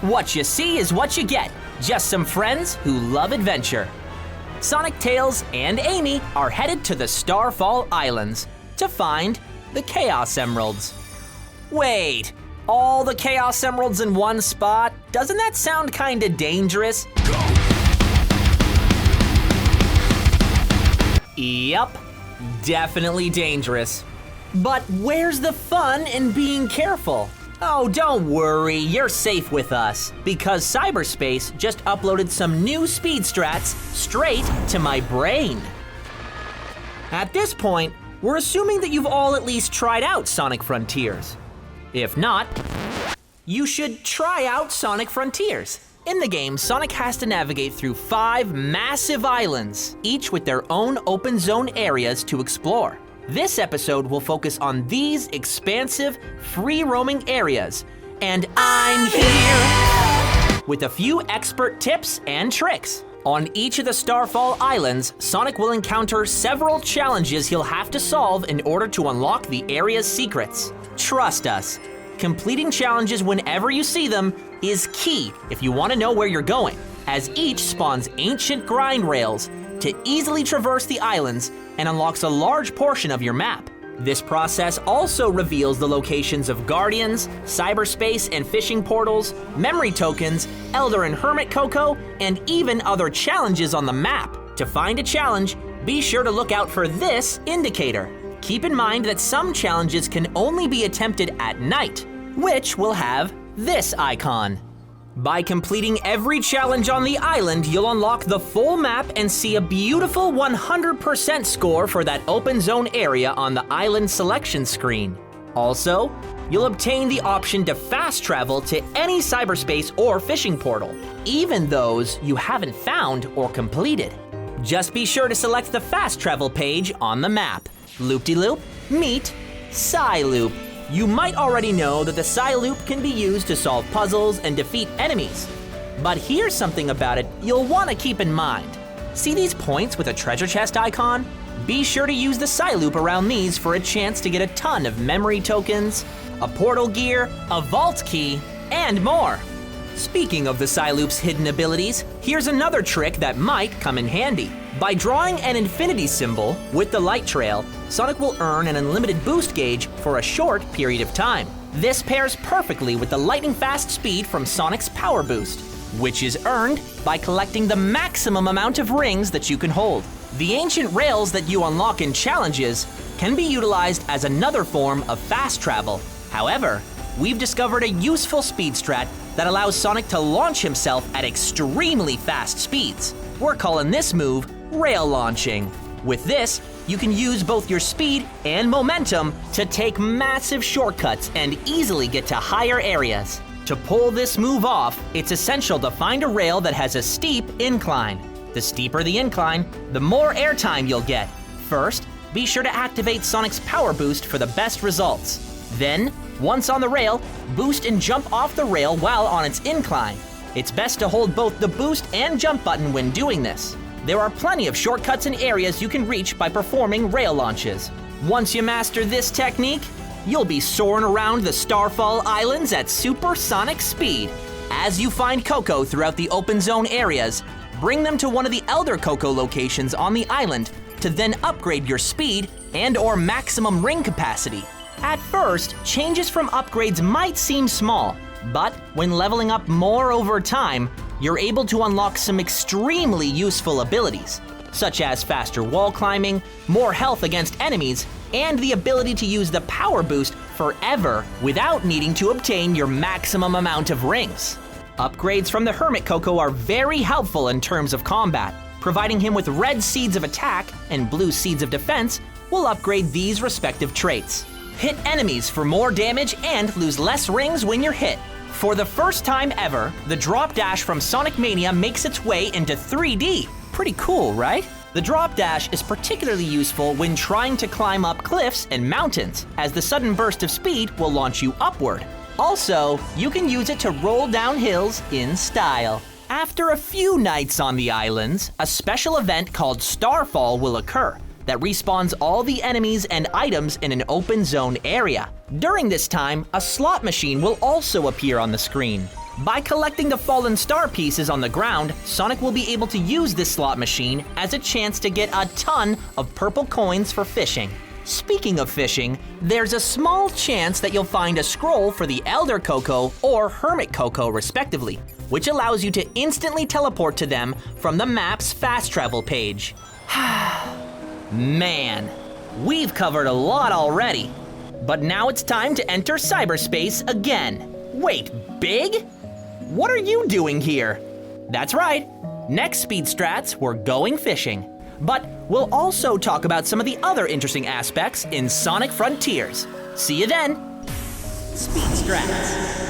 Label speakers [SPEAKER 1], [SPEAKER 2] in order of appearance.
[SPEAKER 1] What you see is what you get. Just some friends who love adventure. Sonic, Tails, and Amy are headed to the Starfall Islands to find the Chaos Emeralds. Wait, all the Chaos Emeralds in one spot? Doesn't that sound kinda dangerous? Yup, definitely dangerous. But where's the fun in being careful? Oh, don't worry, you're safe with us, because Cyberspace just uploaded some new speed strats straight to my brain. At this point, we're assuming that you've all at least tried out Sonic Frontiers. If not, you should try out Sonic Frontiers. In the game, Sonic has to navigate through 5 massive islands, each with their own open zone areas to explore. This episode will focus on these expansive, free-roaming areas, and I'm here with a few expert tips and tricks. On each of the Starfall Islands, Sonic will encounter several challenges he'll have to solve in order to unlock the area's secrets. Trust us, completing challenges whenever you see them is key if you want to know where you're going, as each spawns ancient grind rails to easily traverse the islands and unlocks a large portion of your map. This process also reveals the locations of Guardians, cyberspace and fishing portals, memory tokens, Elder and Hermit Coco, and even other challenges on the map. To find a challenge, be sure to look out for this indicator. Keep in mind that some challenges can only be attempted at night, which will have this icon. By completing every challenge on the island, you'll unlock the full map and see a beautiful 100% score for that open zone area on the island selection screen. Also, you'll obtain the option to fast travel to any cyberspace or fishing portal, even those you haven't found or completed. Just be sure to select the fast travel page on the map. Loop-de-loop, meet Psy-Loop. You might already know that the Psy-Loop can be used to solve puzzles and defeat enemies. But here's something about it you'll want to keep in mind. See these points with a treasure chest icon? Be sure to use the Psy-Loop around these for a chance to get a ton of memory tokens, a portal gear, a vault key, and more. Speaking of the Psy-Loop's hidden abilities, here's another trick that might come in handy. By drawing an infinity symbol with the light trail, Sonic will earn an unlimited boost gauge for a short period of time. This pairs perfectly with the lightning fast speed from Sonic's power boost, which is earned by collecting the maximum amount of rings that you can hold. The ancient rails that you unlock in challenges can be utilized as another form of fast travel. However, we've discovered a useful speed strat that allows Sonic to launch himself at extremely fast speeds. We're calling this move rail launching. With this, you can use both your speed and momentum to take massive shortcuts and easily get to higher areas. To pull this move off, it's essential to find a rail that has a steep incline. The steeper the incline, the more airtime you'll get. First, be sure to activate Sonic's power boost for the best results. Then, once on the rail, boost and jump off the rail while on its incline. It's best to hold both the boost and jump button when doing this. There are plenty of shortcuts and areas you can reach by performing rail launches. Once you master this technique, you'll be soaring around the Starfall Islands at supersonic speed. As you find Coco throughout the open zone areas, bring them to one of the Elder Coco locations on the island to then upgrade your speed and/or maximum ring capacity. At first, changes from upgrades might seem small, but when leveling up more over time, you're able to unlock some extremely useful abilities, such as faster wall climbing, more health against enemies, and the ability to use the power boost forever without needing to obtain your maximum amount of rings. Upgrades from the Hermit Coco are very helpful in terms of combat. Providing him with red seeds of attack and blue seeds of defense will upgrade these respective traits. Hit enemies for more damage and lose less rings when you're hit. For the first time ever, the drop dash from Sonic Mania makes its way into 3D. Pretty cool, right? The drop dash is particularly useful when trying to climb up cliffs and mountains, as the sudden burst of speed will launch you upward. Also, you can use it to roll down hills in style. After a few nights on the islands, a special event called Starfall will occur that respawns all the enemies and items in an open zone area. During this time, a slot machine will also appear on the screen. By collecting the fallen star pieces on the ground, Sonic will be able to use this slot machine as a chance to get a ton of purple coins for fishing. Speaking of fishing, there's a small chance that you'll find a scroll for the Elder Coco or Hermit Coco respectively, which allows you to instantly teleport to them from the map's fast travel page. Man, we've covered a lot already. But now it's time to enter cyberspace again. Wait, Big? What are you doing here? That's right. Next Speed Strats, we're going fishing. But we'll also talk about some of the other interesting aspects in Sonic Frontiers. See you then. Speed Strats.